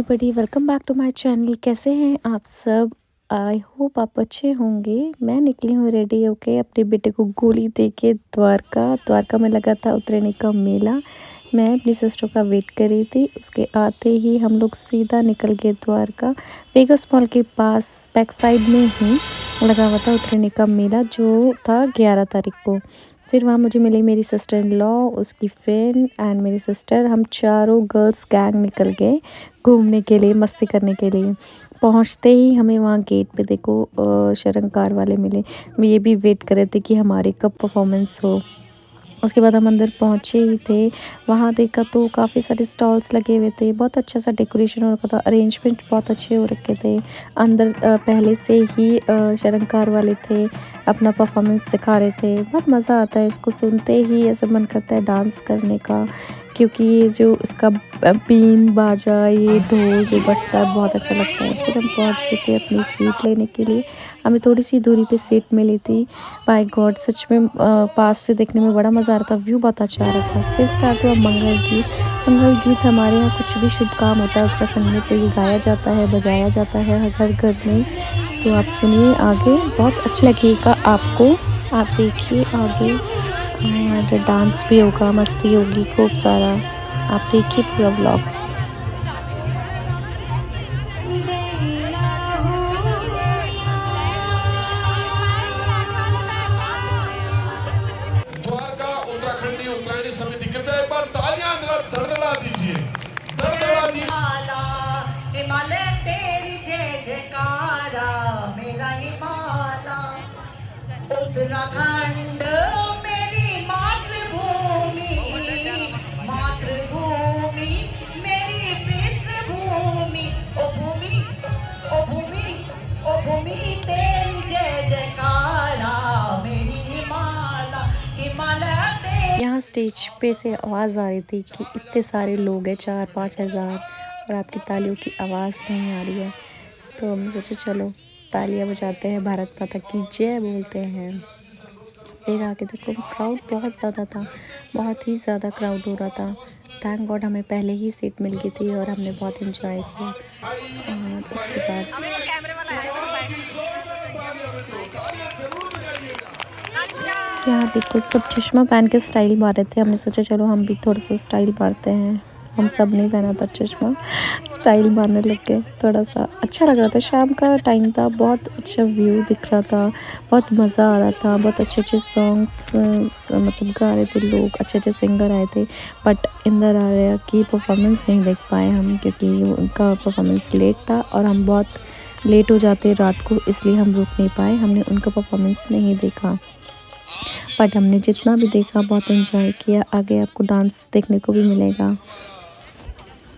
Everybody, welcome back to my channel. कैसे हैं आप सब? आई होप आप अच्छे होंगे। मैं निकली हूँ रेडी होके अपने बेटे को गोली दे के द्वारका में लगा था उतरने का मेला। मैं अपनी सिस्टर का वेट कर रही थी। उसके आते ही हम लोग सीधा निकल गए द्वारका। वेगस मॉल के पास बैक साइड में ही लगा हुआ था उतरने का मेला, जो था 11 तारीख को। फिर वहाँ मुझे मिली मेरी सिस्टर इन लॉ, उसकी फ्रेंड एंड मेरी सिस्टर। हम चारों गर्ल्स गैंग निकल गए घूमने के लिए, मस्ती करने के लिए। पहुँचते ही हमें वहाँ गेट पे देखो शरंकार वाले मिले। ये भी वेट कर रहे थे कि हमारी कब परफॉर्मेंस हो। उसके बाद हम अंदर पहुँचे ही थे। वहाँ देखा तो काफ़ी सारे स्टॉल्स लगे हुए थे। बहुत अच्छा सा डेकोरेशन हो रखा था, अरेंजमेंट बहुत अच्छे हो रखे थे। अंदर पहले से ही शरंकार वाले थे, अपना परफॉर्मेंस दिखा रहे थे। बहुत मज़ा आता है, इसको सुनते ही ऐसा मन करता है डांस करने का, क्योंकि ये जो इसका बीन बाजा, ये ढोल जो बजता है, बहुत अच्छा लगता है। फिर हम पहुँच गए थे अपनी सीट लेने के लिए। हमें थोड़ी सी दूरी पे सीट मिली थी। बाय गॉड, सच में पास से देखने में बड़ा मज़ा आ रहा था, व्यू बहुत अच्छा आ रहा था। फिर स्टार्ट हुआ मंगल गीत। मंगल गीत हमारे यहाँ कुछ भी शुभ काम होता है उत्तराखंड में तो ये गाया जाता है, बजाया जाता है हर घर में। तो आप सुनिए आगे, बहुत अच्छा लगेगा आपको। आप देखिए आगे, और डांस भी होगा, मस्ती होगी खूब सारा। आप देखिए पूरा व्लॉग। द्वारका उत्तराखंडी उत्तरायणी समिति कृपया एक बार तालियां धड़धड़ा दीजिए, धड़धड़ा दीजिए। हिमालय तेरी जय जयकारा, मेरा हिमालय उत्तराखंड मेरी मातृभूमि, मातृभूमि मेरी पितृभूमि। ओ भूमि, ओ भूमि, ओ भूमि तेरी जय जयकारा, मेरी हिमालय, हिमालय तेरी। यहाँ स्टेज पे से आवाज़ आ रही थी कि इतने सारे लोग हैं, 4-5 हज़ार, और आपकी तालियों की आवाज़ नहीं आ रही है। तो हमने सोचा चलो तालियां बजाते हैं, भारत माता की जय बोलते हैं। फिर आके देखो क्राउड बहुत ज़्यादा था, बहुत ही ज़्यादा क्राउड हो रहा था। थैंक गॉड हमें पहले ही सीट मिल गई थी और हमने बहुत इंजॉय किया। और उसके बाद यहाँ देखो सब चश्मा पहन के स्टाइल मार रहे थे। हमने सोचा चलो हम भी थोड़ा सा स्टाइल मारते हैं। हम सब नहीं पहना था चश्मा, स्टाइल मारने लग गए। थोड़ा सा अच्छा लग रहा था, शाम का टाइम था, बहुत अच्छा व्यू दिख रहा था, बहुत मज़ा आ रहा था। बहुत अच्छे अच्छे सॉन्ग्स मतलब गा रहे थे लोग, अच्छे अच्छे सिंगर आए थे। बट इंदर आर्या की परफॉर्मेंस नहीं देख पाए हम, क्योंकि उनका परफॉर्मेंस लेट था और हम बहुत लेट हो जाते रात को, इसलिए हम रुक नहीं पाए। हमने उनका परफॉर्मेंस नहीं देखा, बट हमने जितना भी देखा बहुत एंजॉय किया। आगे आपको डांस देखने को भी मिलेगा।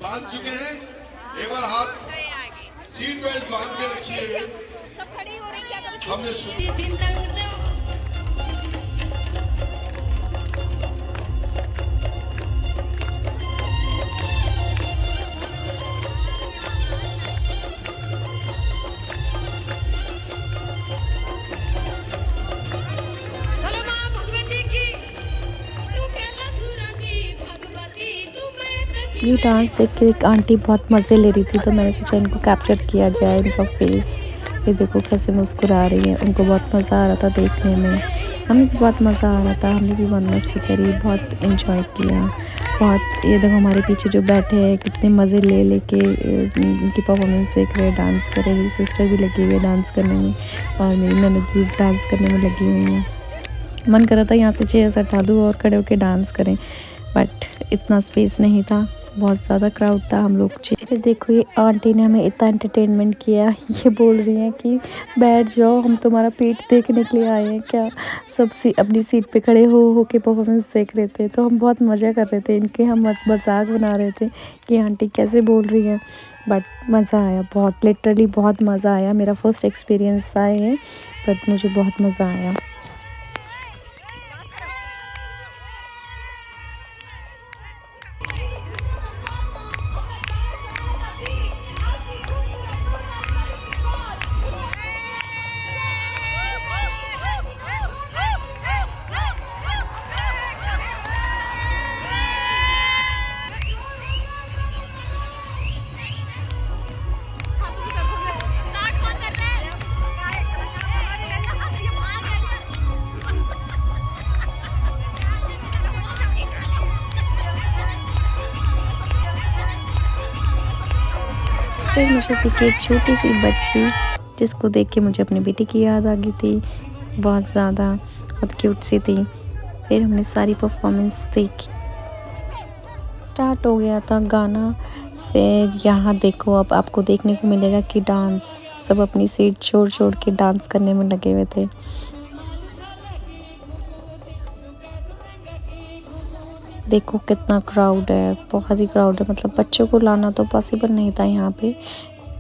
बांध चुके हैं, एक बार हाथ सीट बेल्ट बांध के रखिए। सब खड़ी हो रही, क्या करें? हमने ये डांस देख के एक आंटी बहुत मज़े ले रही थी, तो मैंने सोचा इनको कैप्चर किया जाए, इनका फेस। ये देखो कैसे मुस्कुरा रही है, उनको बहुत मज़ा आ रहा था देखने में। हमें भी बहुत मज़ा आ रहा था, हमने भी बहुत मस्ती करी, बहुत एंजॉय किया बहुत। ये देखो हमारे पीछे जो बैठे हैं कितने मज़े ले लेके उनकी परफॉर्मेंस देख रहे हैं, डांस कर रहे हैं। मेरी सिस्टर भी लगी हुई है डांस करने में, और मेरी ननद भी डांस करने में लगी हुई है। मन कर रहा था यहाँ से चेयर्स हटा दूँ और खड़े होकर डांस करें, बट इतना स्पेस नहीं था, बहुत ज़्यादा क्राउड था। हम लोग फिर देखो ये आंटी ने हमें इतना एंटरटेनमेंट किया। ये बोल रही हैं कि बैठ जाओ, हम तुम्हारा पेट देखने के लिए आए हैं क्या। सब अपनी सीट पे खड़े हो के परफॉर्मेंस देख रहे थे, तो हम बहुत मज़ा कर रहे थे इनके। हम मजाक बना रहे थे कि आंटी कैसे बोल रही हैं, बट मज़ा आया बहुत, लिटरली बहुत मज़ा आया। मेरा फर्स्ट एक्सपीरियंस था ये, बट मुझे बहुत मज़ा आया। फिर मुझे दिखी एक छोटी सी बच्ची जिसको देख के मुझे अपनी बेटी की याद आ गई थी, बहुत ज़्यादा बहुत क्यूट सी थी। फिर हमने सारी परफॉर्मेंस देखी, स्टार्ट हो गया था गाना। फिर यहाँ देखो अब आपको देखने को मिलेगा कि डांस सब अपनी सीट छोड़ छोड़ के डांस करने में लगे हुए थे। देखो कितना क्राउड है, बहुत ही क्राउड है, मतलब बच्चों को लाना तो पॉसिबल नहीं था यहाँ पे।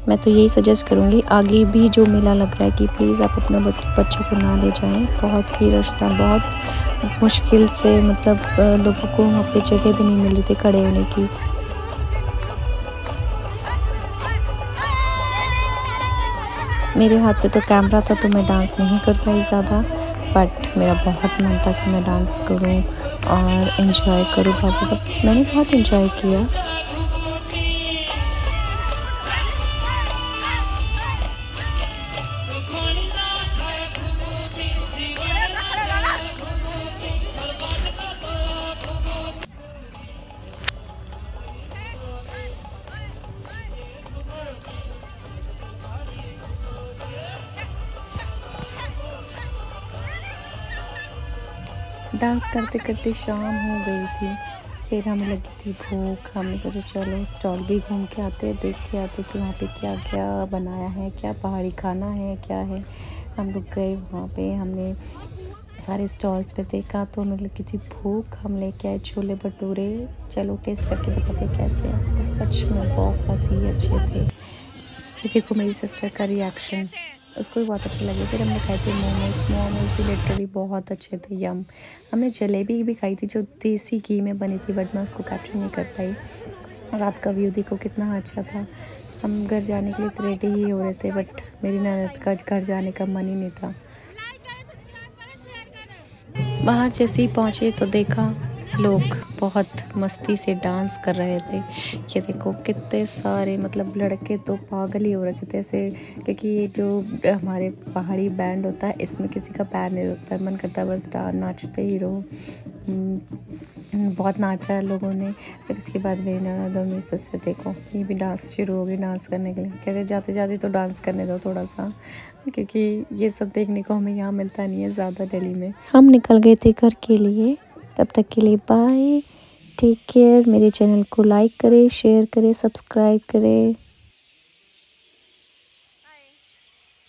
मैं तो यही सजेस्ट करूँगी आगे भी जो मेला लग रहा है कि प्लीज़ आप अपने बच्चों को ना ले जाएं। बहुत ही रश था, बहुत मुश्किल से मतलब लोगों को वहाँ पे जगह भी नहीं मिल रही थी खड़े होने की। मेरे हाथ पे तो कैमरा था तो मैं डांस नहीं कर पाई ज़्यादा, बट मेरा बहुत मन था कि मैं डांस करूं और एंजॉय करूं बहुत ज़्यादा। मैंने बहुत एंजॉय किया। डांस करते करते शाम हो गई थी, फिर हमें लगी थी भूख। हमने सोचा चलो स्टॉल भी घूम के आते, देख के आते कि वहाँ पे क्या क्या बनाया है, क्या पहाड़ी खाना है, क्या है। हम लोग गए वहाँ पे, हमने सारे स्टॉल्स पे देखा तो हमें लगी थी भूख। हम लेके आए छोले भटूरे, चलो टेस्ट करके बताते कैसे हैं। वो सच में बहुत ही अच्छे थे। ये देखो मेरी सिस्टर का रिएक्शन, उसको भी बहुत अच्छे लगे। फिर हमने खाए थे मोमोज़ भी लिटरली बहुत अच्छे थे, यम। हमने जलेबी भी खाई थी जो देसी घी में बनी थी, बट मैं उसको कैप्चर नहीं कर पाई। रात का व्यू देखो कितना अच्छा था। हम घर जाने के लिए रेडी ही हो रहे थे, बट मेरी ननद का घर जाने का मन ही नहीं था। बाहर जैसे ही पहुँचे तो देखा लोग बहुत मस्ती से डांस कर रहे थे। ये देखो कितने सारे मतलब लड़के तो पागल ही हो रखे थे ऐसे, क्योंकि ये जो हमारे पहाड़ी बैंड होता है इसमें किसी का पैर नहीं रुकता है, मन करता है बस नाचते ही रहो। बहुत नाचा है लोगों ने। फिर उसके बाद मेरी ननद और मेरी सिस्टर देखो ये भी डांस शुरू हो गई डांस करने के लिए। कहते जाते जाते तो डांस करने दो थोड़ा सा, क्योंकि ये सब देखने को हमें यहाँ मिलता नहीं है ज़्यादा दिल्ली में। हम निकल गए थे घर के लिए, तब तक के लिए बाय, टेक केयर। मेरे चैनल को लाइक करें, शेयर करें, सब्सक्राइब करें।